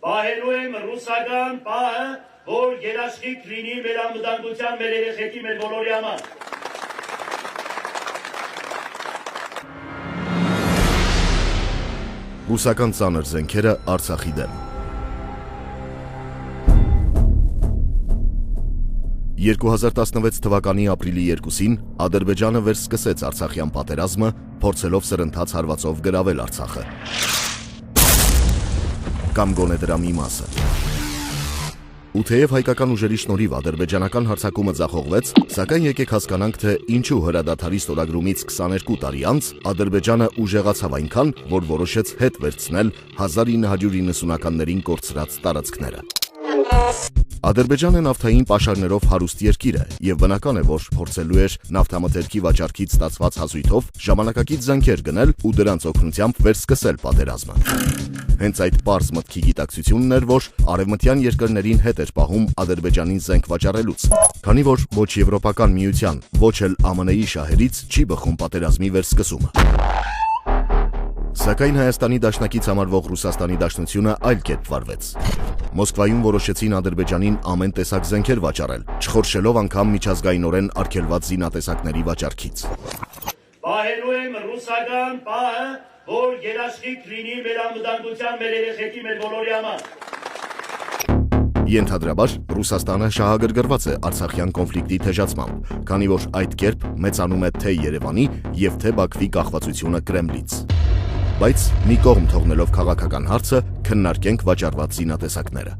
Պահելու եմ ռուսական պահը, որ երաշխիք լինի մեր անվտանգության, մեր երեխեքի, մեր բոլորի համար։ Ռուսական ծանր զենքերը Արցախի դեմ։ 2016 թվականի ապրիլի 2-ին Ադրբեջանը վերսկսեց Արցախյան պատերազմը, փորձելով սրընթաց հարվածով գրավել Արցախը։ Կամ գոնե դրա մի մասը։ Ու թեև հայկական ուժերի շնորհիվ ադրբեջանական հարձակումը ձախողվեց, սակայն եկեք հասկանանք, թե ինչու հրադադարի ստորագրումից 22 տարի անց Ադրբեջանը ուժեղացավ այնքան, որ որոշեց հետ վերցնել 1990-ականներին կորցրած տարածքները։ Ադրբեջանը նավթային պաշարներով հարուստ երկիր է եւ բնական է, որ փորձելու էր նավթամթերքի վաճառքից ստացված հասույթով ժամանակակից զենքեր գնել ու դրանց օգնությամբ վերսկսել պատերազմը։ Հենց այդ պարզ մտքի գիտակցությունն էր, որ արևմտյան երկրներին հետ էր պահում Ադրբեջանին զենք վաճառելուց, քանի որ ոչ Եվրոպական միության, ոչ էլ ԱՄՆ-ի շահերից չի բխում պատերազմի վերսկսումը։ Սակայն Հայաստանի դաշնակից համարվող Ռուսաստանի Դաշնությունը այլ կերպ վարվեց։ Մոսկվայում որոշեցին Ադրբեջանին ամեն տեսակ զենքեր վաճառել, չխորշելով անգամ միջազգայինորեն արգելված զինատեսակների վաճառքից։ Պահելու եմ ռուսական պահը, որ երաշխիք լինի մեր անվտանգության, մեր երեխեքի, մեր բոլորի համար։ Ենթադրաբար Ռուսաստանը շահագրգռված է Արցախյան կոնֆլիկտի թեժացմամբ, քանի որ այդ կերպ մեծանում է թե Երևանի եւ թե Բաքվի կախվածությունը Կրեմլից։ Բայց մի կողմ թողնելով քաղաքական հարցը, քննարկենք վաճառված զինատեսակները։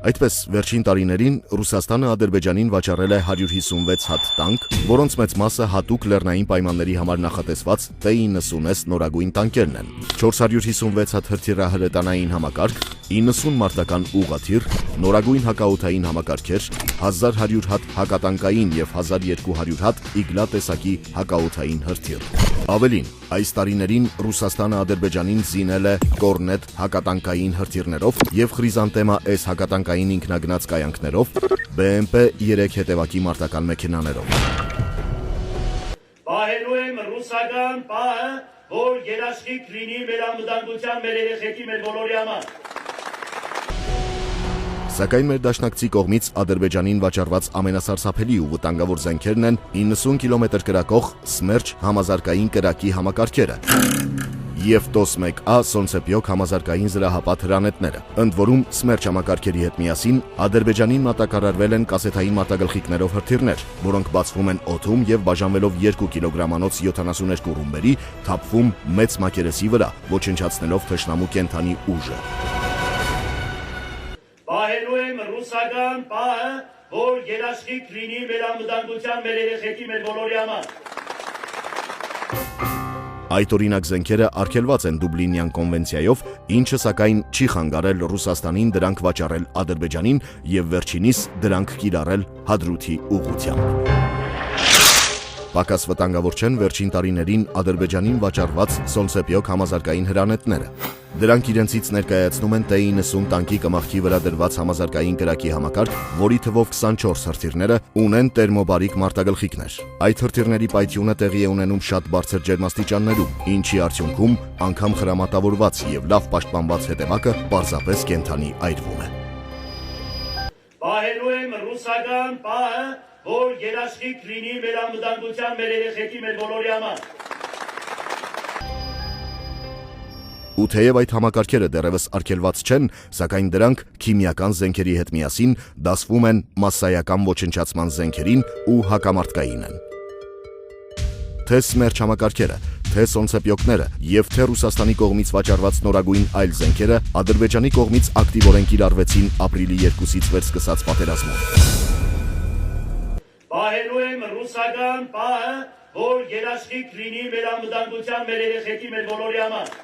Այդպես, վերջին տարիներին Ռուսաստանը Ադրբեջանին վաճառել է 156 հատ տանկ, որոնց մեծ մասը հատուկ լեռնային պայմանների համար նախատեսված T-90S նորագույն տանկերն են, 456 հատ հրթիռահրետանային համակարգ, 90 մարտական ուղղաթիռ, նորագույն հակաօդային համակարգեր, 1100 հատ հակատանկային եւ 1200 հատ իգլա տեսակի հակաօդային հրթիռ։ Ավելին, այս տարիներին Ռուսաստանը Ադրբեջանին զինել է Կորնետ հակատանկային հրթիռներով եւ Խրիզանտեմա S հակատանկային ինքնագնաց կայանքներով, BMP 3 հետևակի մարտական մեքենաներով։ Պահելու եմ ռուսական պահը, որ երաշխիք լինի մեր անվտանգության, մեր երեխեքի, մեր բոլորի համար։ Սակայն մեր դաշնակցի կողմից Ադրբեջանին վաճառված ամենասարսափելի ու վտանգավոր զենքերն են 90 կիլոմետր կրակող Սմերջ համազարգային կրակի համակարգերը եւ TOS-1A Սոնցեպյոկ համազարգային զրահապատ հրանետները։ Ընդ որում Սմերջ համակարգերի հետ միասին Ադրբեջանին մատակարարվել են կասետային մարտագլխիկներով հրթիռներ, որոնք բացվում են օդում եւ բաժանվելով 2 կիլոգրամանոց 72 ռումբերի, թափվում մեծ մակերեսի վրա, ոչնչացնելով թշնամու կենթանի ուժը։ Պահելու եմ ռուսական պահը, որ երաշխիք լինի մեր անվտանգության, մեր երեխեքի, մեր բոլորի համար։ Այդ օրինակ զենքերը արգելված են Դուբլինյան կոնվենցիայով, ինչը սակայն չի խանգարել Ռուսաստանին դրանք վաճառել Ադրբեջանին եւ վերջինիս դրանք կիրառել Հադրութի ուղղությամբ։ Պակաս վտանգավոր չեն վերջին տարիներին Ադրբեջանին վաճառված Սոնցեպյոկ համազարգային հրանետները։ Դրանք իրենցից ներկայացնում են T-90 տանկի կմախքի վրա դրված համազարգային կրակի համակարգ, որի թվով 24 հրթիռները ունեն տերմոբարիկ մարտագլխիկներ։ Այդ հրթիռների պայթյունը տեղի է ունենում շատ բարձր ջերմաստիճաններում, ինչի արդյունքում անգամ խրամատավորված եւ լավ պաշտպանված հետևակը պարզապես կենթանի այրվում է։ Պահելու եմ ռուսական պահը, որ երաշխիք լինի մեր անվտանգության, մեր երեխեքի, մեր բոլորի համար։ Ու թեև այդ համակարգերը դեռևս արգելված չեն, սակայն դրանք քիմիական զենքերի հետ միասին դասվում են մասսայական ոչնչացման զենքերին ու հակամարտկային են։ Թե Սմերջ համակարգերը, թե Սոնցեպյոկները եւ թե Ռուսաստանի կողմից վաճառված նորագույն այլ զենքերը Ադրբեջանի կողմից ակտիվորեն կիրառվեցին ապրիլի 2-ից վերսկսած պատերազմում։ Պահելու եմ ռուսական պահը, որ երաշխիք լինի մեր անվտանգության, մեր երեխեքի, մեր բոլորի համար։